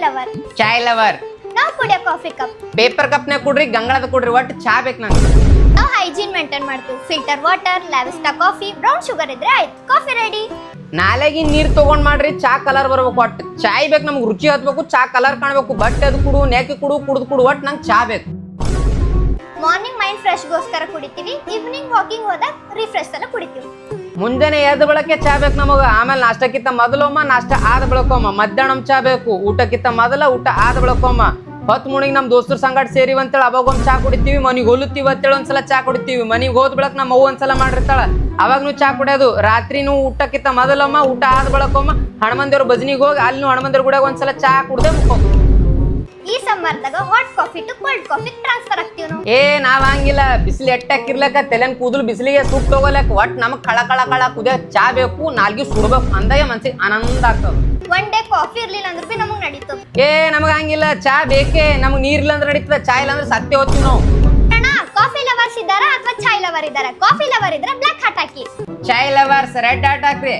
Lover. ಚಾಯ್ lover. ನಾವು ಕುಡಿಯೋ coffee cup. Paper ಕಪ್ನೇ ಕುಡ್ರಿ, ಗಂಗಳದ ಕುಡ್ರಿ, ಒಟ್ಟು ಚಾ ಬೇಕು ನಂಗೆ. ನಾವು ಹೈಜೀನ್ ಮೇಂಟೈನ್ ಮಾಡ್ತೀವಿ. ಫಿಲ್ಟರ್ ವಾಟರ್, ಲಾವಿಸ್ಟಾ ಕಾಫಿ, ಬ್ರೌನ್ ಶುಗರ್ ಇದ್ರೆ ಆಯ್ತು, ಕಾಫಿ ರೆಡಿ. ನಾಳೆಗಿನ ನೀರ್ ತಗೊಂಡ್ ಮಾಡ್ರಿ, ಚಾ ಕಲರ್ ಬರ್ಬೇಕು. ಒಟ್ಟು ಚಾಯ್ ಬೇಕು ನಮ್ಗೆ, ರುಚಿ ಹತ್ಬೇಕು, ಚಾ ಕಲರ್ ಕಾಣ್ಬೇಕು. ಬಟ್ಟೆ ಅದು ಕುಡು, ನೇಕಿ ಕುಡು, ಕುಡ್ದು ಒಟ್ಟು ನಂಗೆ ಚಾ ಬೇಕು. ಮಾರ್ನಿಂಗ್ ಮೈಂಡ್ ಫ್ರೆಶ್ಗೋಸ್ಕರ ಕುಡಿತೀವಿ, ಈವ್ನಿಂಗ್ ವಾಕಿಂಗ್ ಹೋದಾಗ ರಿಫ್ರೆಶ್ ಎಲ್ಲ ಕುಡಿತೀವಿ. ಮುಂಜಾನೆ ಎದ್ದ ಬಳಕೆ ಚಾ ಬೇಕು ನಮಗ. ಆಮೇಲೆ ನಾಷ್ಟಕ್ಕಿಂತ ಮೊದಲೊಮ್ಮ, ನಾಷ್ಟ ಆದ ಬಳಕೊಮ್ಮ. ಮಧ್ಯಾಹ್ನ ಚಾ ಬೇಕು, ಊಟಕ್ಕಿಂತ ಮೊದಲ, ಊಟ ಆದ ಬಳಕೊಮ್ಮ. ಹೊತ್ತು ಮುಣಿಗೆ ನಮ್ ದೋಸ್ತರ ಸಂಗಡ ಸೇರಿವಿ ಅಂತೇಳಿ ಅವಾಗೊಂದು ಚಾ ಕುಡಿತೀವಿ. ಮನಿಗೆ ಹೊಲುತ್ತೀವಿ ಅಂತೇಳಿ ಒಂದ್ಸಲ ಚಾ ಕುಡಿತೀವಿ. ಮನಿಗೆ ಹೋದ್ ಬಳಕ ನಮ್ಮ ಅವ್ವ ಒಂದ್ಸಲ ಮಾಡಿರ್ತಾಳ, ಅವಾಗ್ನು ಚಾ ಕುಡಿಯೋದು. ರಾತ್ರಿನೂ ಊಟಕ್ಕಿಂತ ಮೊದಲಮ್ಮ, ಊಟ ಆದ ಬಳಕೊಮ್ಮ. ಹಣಮಂದಿಯವ್ರ ಭಜನಿಗೆ ಹೋಗಿ ಅಲ್ಲಿ ಹಣಮಂದಿರ ಕೂಡ ಒಂದ್ಸಲ ಚಾ ಕುಡ್ದೆ ಮುಕ್ಕೋದು. ಈ ಸಮ್ಮರ್ದಾಗ hot coffee to cold coffee transfer ಆಗ್ತೀವಿ ನಾವು. ನಾವ್ ಹಂಗಿಲ್ಲ. ಬಿಸಿಲು ಎಟ್ಟಾಕಿರ್ಲಕ್ಕ, ತೆಲೆನ್ ಕೂದಲು ಬಿಸಿಲಿಗೆ ಸುಟ್ಟು ಹೋಗಲಕ್ಕ. ಒಟ್ ನಮಗ್ ಕಳ ಕಳ ಕಳ ಕುದಿಯ ಚಾ ಬೇಕು, ನಾಲ್ಗಿ ಸುಡ್ಬೇಕು. ಅಂದಾಗ ಮನ್ಸಿಗೆ ಆನಂದ ಆಗ್ತದ. ಒನ್ ಡೇ ಕಾಫಿ ಇರ್ಲಿಲ್ಲ ಅಂದ್ರೆ ಬಿ ನಮಗ್ ನಡೀತು. ನಮಗ ಹಂಗಿಲ್ಲ, ಚಾ ಬೇಕೇ. ನಮಗ್ ನೀರ್ ಇಲ್ಲ ಅಂದ್ರೆ ನಡೀತದ, ಚಾ ಇಲ್ಲ ಅಂದ್ರೆ ಸತ್ಯ ಹೋಗ್ತೀವಿ ನಾವು. ಕಾಫಿ ಲವರ್ಸ್ ಇದ್ದಾರಾ ಅಥವಾ ಚಾಯ್ ಲವರ್ ಇದ್ದಾರಾ? ಕಾಫಿ ಲವರ್ ಇದ್ರೆ ಬ್ಲಾಕ್ ಹಾಟ್ ಹಾಕಿ. ಚಾಯ್ ಲವರ್ಸ್ ರೆಡ್ ಹಾಟ್ ಹಾಕ್ರಿ.